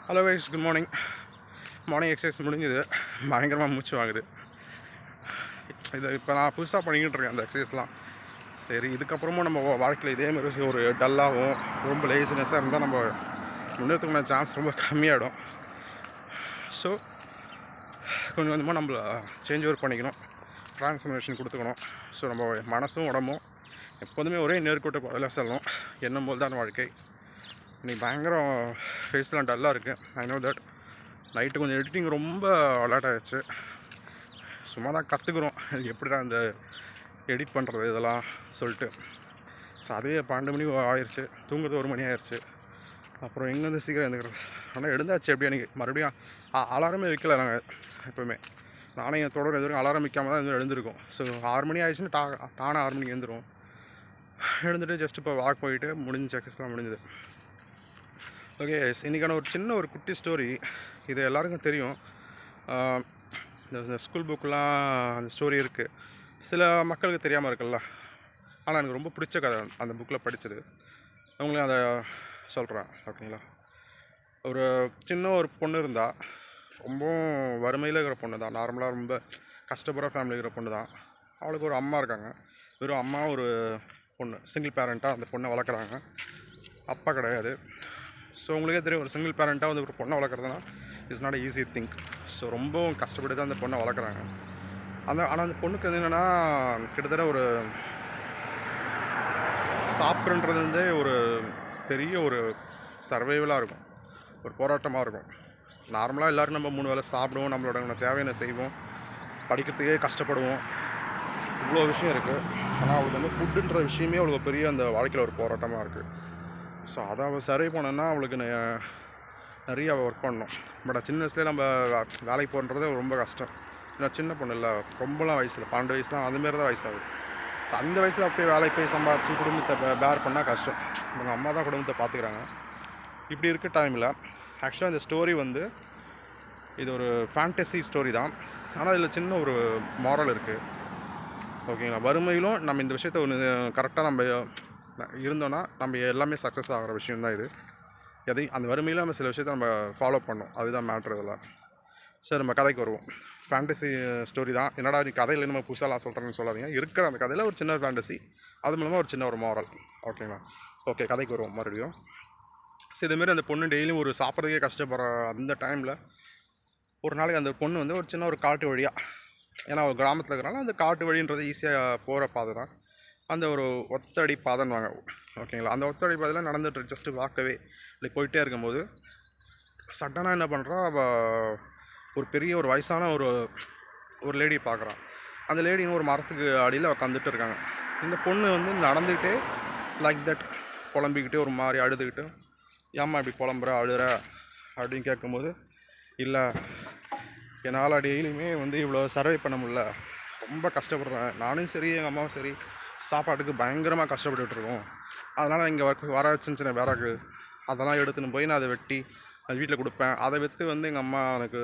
Hello guys, good morning. Morning exercise முடிஞ்சுது. பயங்கரமாக மூச்சு வாங்குது. இது இப்போ நான் புதுசாக பண்ணிக்கிட்டு இருக்கேன் அந்த எக்ஸசைஸ்லாம். சரி, இதுக்கப்புறமும் நம்ம வாழ்க்கையில் இதேமாதிரி ஒரு டல்லாகவும் ரொம்ப லேசினஸாக இருந்தால் நம்ம முன்னேறதுக்கான சான்ஸ் ரொம்ப கம்மியாகிடும். ஸோ கொஞ்சம் கொஞ்சமாக நம்மள சேஞ்ச் ஓவர் பண்ணிக்கணும், ட்ரான்ஸ்ஃபர்மேஷன் கொடுத்துக்கணும். ஸோ நம்ம மனசும் உடம்பும் எப்போதுமே ஒரே நேர்கோட்டை பதிலாக செல்லணும். என்னும் போது தான் வாழ்க்கை. இன்றைக்கி பயங்கரம் ஃபேஸ்லாம் டல்லாக இருக்குது. I know that. நைட்டு கொஞ்சம் எடிட்டிங் ரொம்ப லேட் ஆகிடுச்சு. சும்மா தான் கற்றுக்குறோம் எப்படிடா இந்த எடிட் பண்ணுறது இதெல்லாம் சொல்லிட்டு. ஸோ அதுவே 12 மணி ஆயிடுச்சு. தூங்குறது 1 மணி ஆயிடுச்சு. அப்புறம் எங்கேருந்து சீக்கிரம் எழுந்துக்கிறது. ஆனால் எழுந்தாச்சு. எப்படி எனக்கு மறுபடியும் அலாரமே வைக்கல. நாங்கள் எப்போவுமே நானே என் தொடர் எதுவும் அலாரம் வைக்காமல் தான் எதுவும் எழுந்திருக்கோம். ஸோ 6 மணி ஆயிடுச்சுன்னு தானே 6 மணிக்கு எழுந்துரும். எழுந்துட்டு ஜஸ்ட் இப்போ வாக் போயிட்டு முடிஞ்சு எக்ஸசைஸ்லாம் முடிஞ்சுது. ஓகே, இன்றைக்கான ஒரு குட்டி ஸ்டோரி. இது எல்லாருக்கும் தெரியும். இந்த ஸ்கூல் புக்கெலாம் அந்த ஸ்டோரி இருக்குது. சில மக்களுக்கு தெரியாமல் இருக்குல்ல. ஆனால் எனக்கு ரொம்ப பிடிச்ச கதை அந்த புக்கில் படித்தது. அவங்களையும் அதை சொல்கிறேன். ஓகேங்களா. ஒரு பொண்ணு இருந்தால், ரொம்பவும் வறுமையில் இருக்கிற பொண்ணு தான். நார்மலாக ரொம்ப கஷ்டப்படுற ஃபேமிலி இருக்கிற பொண்ணு தான். அவளுக்கு ஒரு அம்மா இருக்காங்க. வெறும் அம்மா, ஒரு பொண்ணு, சிங்கிள் பேரண்ட்டாக அந்த பொண்ணை வளர்க்குறாங்க. அப்பா கிடையாது. ஸோ உங்களுக்கே தெரியும், ஒரு சிங்கிள் பேரண்ட்டாக வந்து ஒரு பொண்ணை வளர்க்குறதுனா it's not easy thing. So ரொம்பவும் கஷ்டப்பட்டு தான் அந்த பொண்ணை வளர்க்குறாங்க. ஆனால் அந்த பொண்ணுக்கு வந்து என்னென்னா, கிட்டத்தட்ட ஒரு சாப்பிட்றன்றது வந்து ஒரு பெரிய ஒரு சர்வைவலாக இருக்கும், ஒரு போராட்டமாக இருக்கும். நார்மலாக எல்லோரும் நம்ம 3 வேளை சாப்பிடுவோம், நம்மளோட தேவையான செய்வோம், படிக்கிறதுக்கே கஷ்டப்படுவோம், இவ்வளோ விஷயம் இருக்குது. ஆனால் அவளுக்கு வந்து ஃபுட்டுன்ற விஷயமே அவளுக்கு பெரிய அந்த வாழ்க்கையில் ஒரு போராட்டமாக இருக்குது. ஸோ அதை அவள் சர்வை பண்ணோன்னா அவளுக்கு நிறைய ஒர்க் பண்ணணும். பட் சின்ன வயசுலேயே நம்ம வேலைக்கு போகிறது ரொம்ப கஷ்டம். ஏன்னா சின்ன பொண்ணு இல்லை, ரொம்பலாம் வயசில் 12 வயசு தான், அதுமாரி தான் வயசாகுது. ஸோ அந்த வயசில் அப்படியே வேலைக்கு போய் சம்பாரித்து குடும்பத்தை பேர் பண்ணால் கஷ்டம். அவங்க அம்மா தான் குடும்பத்தை பார்த்துக்கிறாங்க. இப்படி இருக்க டைமில் ஆக்சுவலாக இந்த ஸ்டோரி வந்து இது ஒரு ஃபேண்டசி ஸ்டோரி தான். ஆனால் இதில் சின்ன ஒரு மாரல் இருக்குது. ஓகேங்களா. வறுமையிலும் நம்ம இந்த விஷயத்தை ஒன்று கரெக்டாக நம்ம இருந்தோன்னா நம்ம எல்லாமே சக்ஸஸ் ஆகிற விஷயந்தான் இது. அந்த வறுமையில் நம்ம சில விஷயத்தை நம்ம ஃபாலோ பண்ணோம். அதுதான் மேட்ரு இதெல்லாம். சரி, நம்ம கதைக்கு வருவோம். ஃபேண்டசி ஸ்டோரி தான். என்னடா நீ கதையில் நம்ம புதுசாலாம் சொல்கிறேன்னு சொல்லாதீங்க. இருக்கிற அந்த கதையில் ஒரு சின்ன ஃபேண்டசி, அது மூலமாக ஒரு சின்ன ஒரு மாரல். ஓகேங்களா. ஓகே, கதைக்கு வருவோம் மறுபடியும். ஸோ இதுமாரி அந்த பொண்ணு டெய்லியும் ஒரு சாப்பிட்றதுக்கே கஷ்டப்படுற அந்த டைமில் ஒரு நாளைக்கு அந்த பொண்ணு வந்து ஒரு சின்ன ஒரு காட்டு வழியாக, ஏன்னா ஒரு கிராமத்தில் இருக்கிறனால அந்த காட்டு வழின்றது ஈஸியாக போகிற பாதை தான். அந்த ஒரு ஒத்தடி பாதைன்னு ஓகேங்களா. அந்த ஒத்தடி பாதையில் நடந்துட்டு ஜஸ்ட்டு வாக்கவே இப்படி போயிட்டே இருக்கும்போது சடனாக என்ன பண்ணுறா, அவள் ஒரு பெரிய ஒரு வயசான ஒரு லேடியை பார்க்குறான். அந்த லேடின்னு ஒரு மரத்துக்கு அடியில் உட்காந்துட்டு இருக்காங்க. இந்த பொண்ணு வந்து நடந்துக்கிட்டே லைக் தட் புலம்பிக்கிட்டே ஒரு மாதிரி அழுதுகிட்டு, ஏம்மா இப்படி புலம்புற அழுகிற அப்படின்னு கேட்கும்போது, இல்லை என்னால் டெய்லியுமே வந்து இவ்வளோ சர்வை பண்ண முடியல, ரொம்ப கஷ்டப்படுறேன், நானும் சரி எங்கள் அம்மாவும் சரி சாப்பாட்டுக்கு பயங்கரமாக கஷ்டப்பட்டுருக்கோம். அதனால் இங்கே வர சின்ன விறகு அதெல்லாம் எடுத்துன்னு போய் நான் அதை வெட்டி அது வீட்டில் கொடுப்பேன். அதை விற்று வந்து எங்கள் அம்மா எனக்கு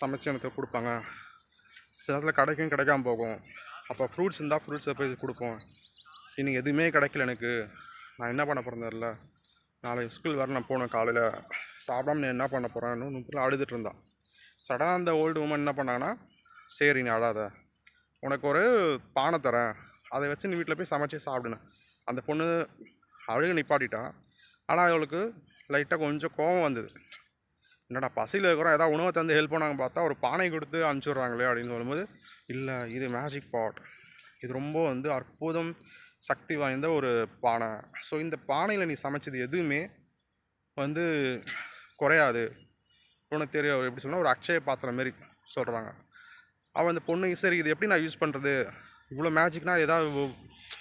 சமைச்சு எனக்கு கொடுப்பாங்க. சில நேரத்தில் கிடைக்காமல் போகும். அப்போ ஃப்ரூட்ஸ் இருந்தால் ஃப்ரூட்ஸை போய் கொடுப்போம். இன்னைக்கு எதுவுமே கிடைக்கல எனக்கு, நான் என்ன பண்ண போகிறேன் இல்லை, நாளைக்கு ஸ்கூல் வர நான் போனேன், காலையில் சாப்பிடாம நான் என்ன பண்ண போகிறேன்னு நுப்பில் அழுதுட்டு இருந்தான். சடனாக அந்த ஓல்டு உமன் என்ன பண்ணாங்கன்னா, சரி நீ அழாத, உனக்கு ஒரு பானை தரேன், அதை வச்சு நீ வீட்டில் போய் சமைச்சி சாப்பிடுனேன். அந்த பொண்ணு அழுக நிப்பாட்டிட்டான். ஆனால் அவளுக்கு லைட்டாக கொஞ்சம் கோபம் வந்தது. என்னடா பசியில் இருக்கிறோம், ஏதாவது உணவை தந்து ஹெல்ப் பண்ணாங்க பார்த்தா ஒரு பானை கொடுத்து அனுப்பிச்சுட்றாங்களே அப்படின்னு சொல்லும்போது, இல்லை இது மேஜிக் பாட், இது ரொம்ப வந்து அற்புதம் சக்தி வாய்ந்த ஒரு பானை. ஸோ இந்த பானையில் நீ சமைச்சது எதுவுமே வந்து குறையாது. உனக்கு தெரியும் எப்படி சொன்னால் ஒரு அக்ஷய பாத்திரம் மாரி சொல்கிறாங்க. அவள் அந்த பொண்ணு, சரி இது எப்படி நான் யூஸ் பண்ணுறது, இவ்வளோ மேஜிக்னால் ஏதாவது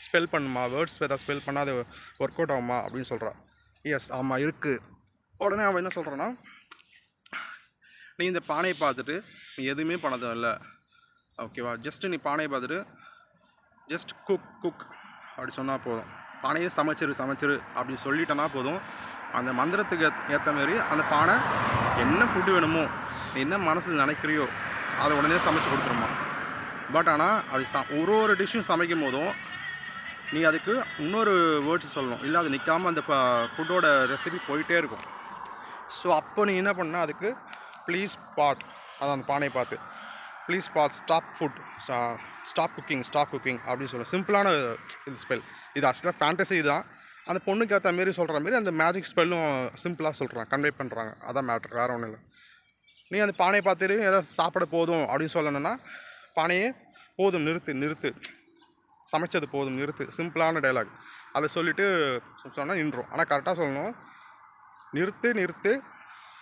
ஸ்பெல் பண்ணுமா, வேர்ட்ஸ் ஏதாவது ஸ்பெல் பண்ணால் அது ஒர்க் அவுட் ஆகுமா அப்படின்னு சொல்கிறான். எஸ், ஆமாம் இருக்குது. உடனே அவன் என்ன சொல்கிறான்னா, நீ இந்த பானையை பார்த்துட்டு நீ எதுவுமே பண்ணதும் இல்லை, ஓகேவா, ஜஸ்ட்டு நீ பானையை பார்த்துட்டு ஜஸ்ட் குக் அப்படி சொன்னால் போதும். பானையை சமைச்சிரு அப்படின்னு சொல்லிட்டேன்னா போதும். அந்த மந்திரத்துக்கு ஏற்ற மாதிரி அந்த பானை என்ன ஃபுட்டு வேணுமோ, நீ என்ன மனசில் நினைக்கிறியோ அதை உடனே சமைச்சு கொடுத்துருமா. பட் ஆனால் அது ஒரு டிஷ்ஷும் சமைக்கும் போதும் நீ அதுக்கு இன்னொரு வேர்ட்ஸ் சொல்லணும், இல்லை அது நிற்காமல் அந்த ஃபுட்டோட ரெசிபி போயிட்டே இருக்கும். ஸோ அப்போ நீ என்ன பண்ணால் அதுக்கு ப்ளீஸ் பாட், அதான் அந்த பானையை பார்த்து please pot stop food, stop cooking அப்படின்னு சொல்லுவேன். சிம்பிளான இது ஸ்பெல். இது ஆக்சுவலாக ஃபேண்டசி தான். அந்த பொண்ணுக்கு ஏற்ற மாரி சொல்கிற மாரி அந்த மேஜிக் ஸ்பெல்லும் சிம்பிளாக சொல்கிறாங்க, கன்வே பண்ணுறாங்க. அதான் மேட்ரு, வேறு ஒன்றும் இல்லை. நீ அந்த பானையை பார்த்துட்டு ஏதாவது சாப்பிட போதும் அப்படின்னு சொல்லணுன்னா பானையே போதும் நிறுத்து, சமைச்சது போதும் நிறுத்து, சிம்பிளான டைலாக். அதை சொல்லிவிட்டு சொன்னால் நின்றோம். ஆனால் கரெக்டாக சொல்லணும், நிறுத்து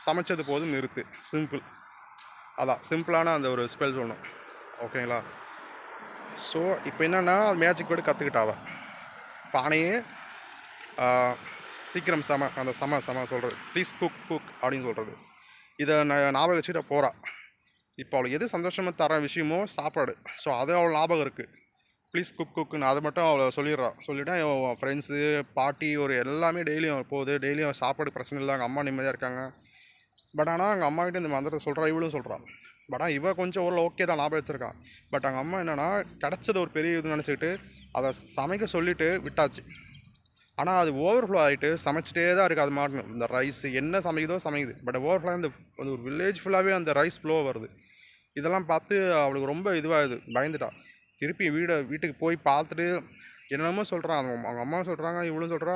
சமைச்சது போதும் நிறுத்து, சிம்பிள். அதான் சிம்பிளான அந்த ஒரு ஸ்பெல் சொல்லணும். ஓகேங்களா? ஸோ இப்போ என்னென்னா மேஜிக் வேர்டு கற்றுக்கிட்டாவ பானையே சீக்கிரம் அந்த சம சொல்கிறது, ப்ளீஸ் குக் அப்படின்னு சொல்கிறது. இதை ஞாபகம் வச்சுட்டு போகிறா. இப்போ அவளுக்கு எது சந்தோஷமாக தர விஷயமோ சாப்பாடு, ஸோ அது அவள் ஞாபகம் இருக்குது. ப்ளீஸ் குக்குன்னு அதை மட்டும் அவளை சொல்லிவிட்டா என் ஃப்ரெண்ட்ஸு பாட்டி ஒரு எல்லாமே டெய்லியும் போகுது. டெய்லியும் சாப்பாடு பிரச்சனை இல்லை, அவங்க அம்மா நிம்மதியாக இருக்காங்க. பட் ஆனால் அவங்க அம்மா கிட்டே இந்த மந்திரத்தை சொல்கிறா, இவளும் சொல்கிறான். பட் ஆனால் இவள் கொஞ்சம் ஓரளவு ஓகே தான், ஞாபகம் வச்சுருக்கான். பட் அவங்க அம்மா என்னென்னா கிடச்சது ஒரு பெரிய இது நினச்சிக்கிட்டு அதை சமைக்க சொல்லிவிட்டு விட்டாச்சு. ஆனால் அது ஓவர்ஃப்ளோ ஆகிட்டு சமைச்சிட்டே தான் இருக்குது. அது மாட்டணும் இந்த ரைஸ் என்ன சமைக்குது. பட் ஓவர்ஃப்ளோ அந்த ஒரு வில்லேஜ் ஃபுல்லாகவே அந்த ரைஸ் ஃப்ளோ வருது. இதெல்லாம் பார்த்து அவளுக்கு ரொம்ப இதுவாகுது, பயந்துட்டா. திருப்பி வீட்டுக்கு போய் பார்த்துட்டு என்னென்னமோ சொல்கிறான். அவங்க அம்மா சொல்கிறாங்க, இவளும் சொல்கிறா,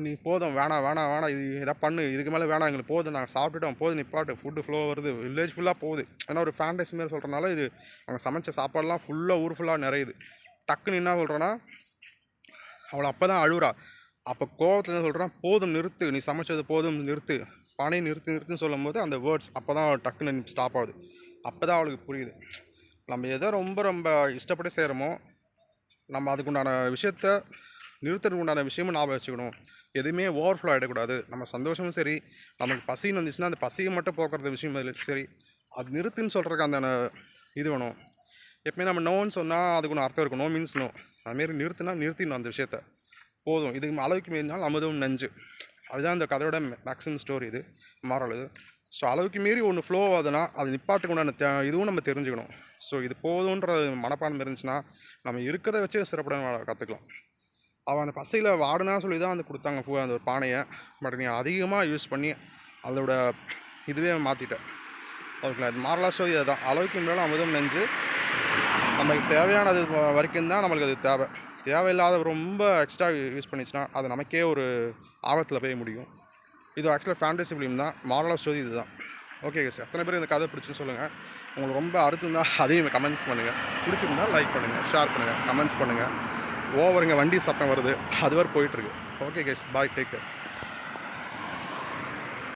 நீ போதும், வேணாம் இது எதாவது பண்ணு, இதுக்கு மேலே வேணாம், எங்களுக்கு போதும், நாங்கள் சாப்பிட்டுட்டோம், போதும் நிப்பாட்டு, ஃபுட்டு ஃப்ளோ வருது, வில்லேஜ் ஃபுல்லாக போகுது. ஏன்னா ஒரு ஃபேண்டசி மாரி சொல்கிறனால இது அவங்க சமைச்ச சாப்பாடெலாம் ஃபுல்லாக ஊர் ஃபுல்லாக நிறையுது. டக்குன்னு என்ன சொல்கிறேன்னா அவளை அப்போ தான் அழுகுறா. அப்போ கோவத்தில் என்ன சொல்கிறான், போதும் நிறுத்து, நீ சமைச்சது போதும் நிறுத்து, பானை நிறுத்துன்னு சொல்லும் போது அந்த வேர்ட்ஸ் அப்போ தான் டக்குன்னு ஸ்டாப் ஆகுது. அப்போ தான் அவளுக்கு புரியுது, நம்ம எதை ரொம்ப இஷ்டப்பட்டு செய்கிறோமோ நம்ம அதுக்குண்டான விஷயத்த நிறுத்துறதுக்கு உண்டான விஷயமும் ஞாபகம் வச்சுக்கணும். எதுவுமே ஓவர்ஃப்ளோ ஆகிடக்கூடாது. நம்ம சந்தோஷமும் சரி, நமக்கு பசின்னு வந்துச்சுன்னா அந்த பசியை மட்டும் போக்குறது விஷயம் சரி, அது நிறுத்துன்னு சொல்கிறதுக்கு அந்த இது வேணும். எப்பவுமே நம்ம நோன்னு சொன்னால் அதுக்கு ஒன்று அர்த்தம் இருக்கும். No means no. அதுமாரி நிறுத்திடணும் அந்த விஷயத்த. போதும், இதுக்கு அளவுக்கு மீறினால் அமுதும் நஞ்சு. அதுதான் இந்த கதையோட மேக்ஸிமம் ஸ்டோரி. இது மாறல் இது. ஸோ அளவுக்கு மீறி ஒன்று ஃப்ளோ ஆகுதுன்னா அது நிப்பாட்டுக்கு உண்டான இதுவும் நம்ம தெரிஞ்சுக்கணும். ஸோ இது போதுன்ற மனப்பான்மை இருந்துச்சுன்னா நம்ம இருக்கிறத வச்சு சிறப்புட கற்றுக்கலாம். அவன் அந்த பசையில் வாடுனா சொல்லி தான் வந்து கொடுத்தாங்க அந்த ஒரு பானையை. பட் நீ அதிகமாக யூஸ் பண்ணி அதோட இதுவே மாற்றிட்டேன். ஓகேங்களா? இது மாரலா ஸ்டோரி அதுதான். அளவுக்கு மேலே அமுதம் நெஞ்சு. நமக்கு தேவையானது வரைக்கும் தான் நம்மளுக்கு அது தேவையில்லாத ரொம்ப எக்ஸ்ட்ரா யூஸ் பண்ணிச்சுன்னா அது நமக்கே ஒரு ஆபத்தில் போய் முடியும். இது ஆக்சுவலாக ஃபேண்டசி ஃபிலிம் தான். மாரல் ஆஃப் ஸ்டோரி இது தான். ஓகே சார், எத்தனை பேர் இந்த கதை பிடிச்சுன்னு சொல்லுங்கள். உங்களுக்கு ரொம்ப அறுத்துருந்தால் அதையும் கமெண்ட்ஸ் பண்ணுங்கள். பிடிச்சிருந்தா லைக் பண்ணுங்கள், ஷேர் பண்ணுங்கள், கமெண்ட்ஸ் பண்ணுங்கள். ஓவருங்க வண்டி சத்தம் வருது, அது வரை போயிட்டுருக்கு. ஓகே கேஸ், பாய், டேக் கேர்.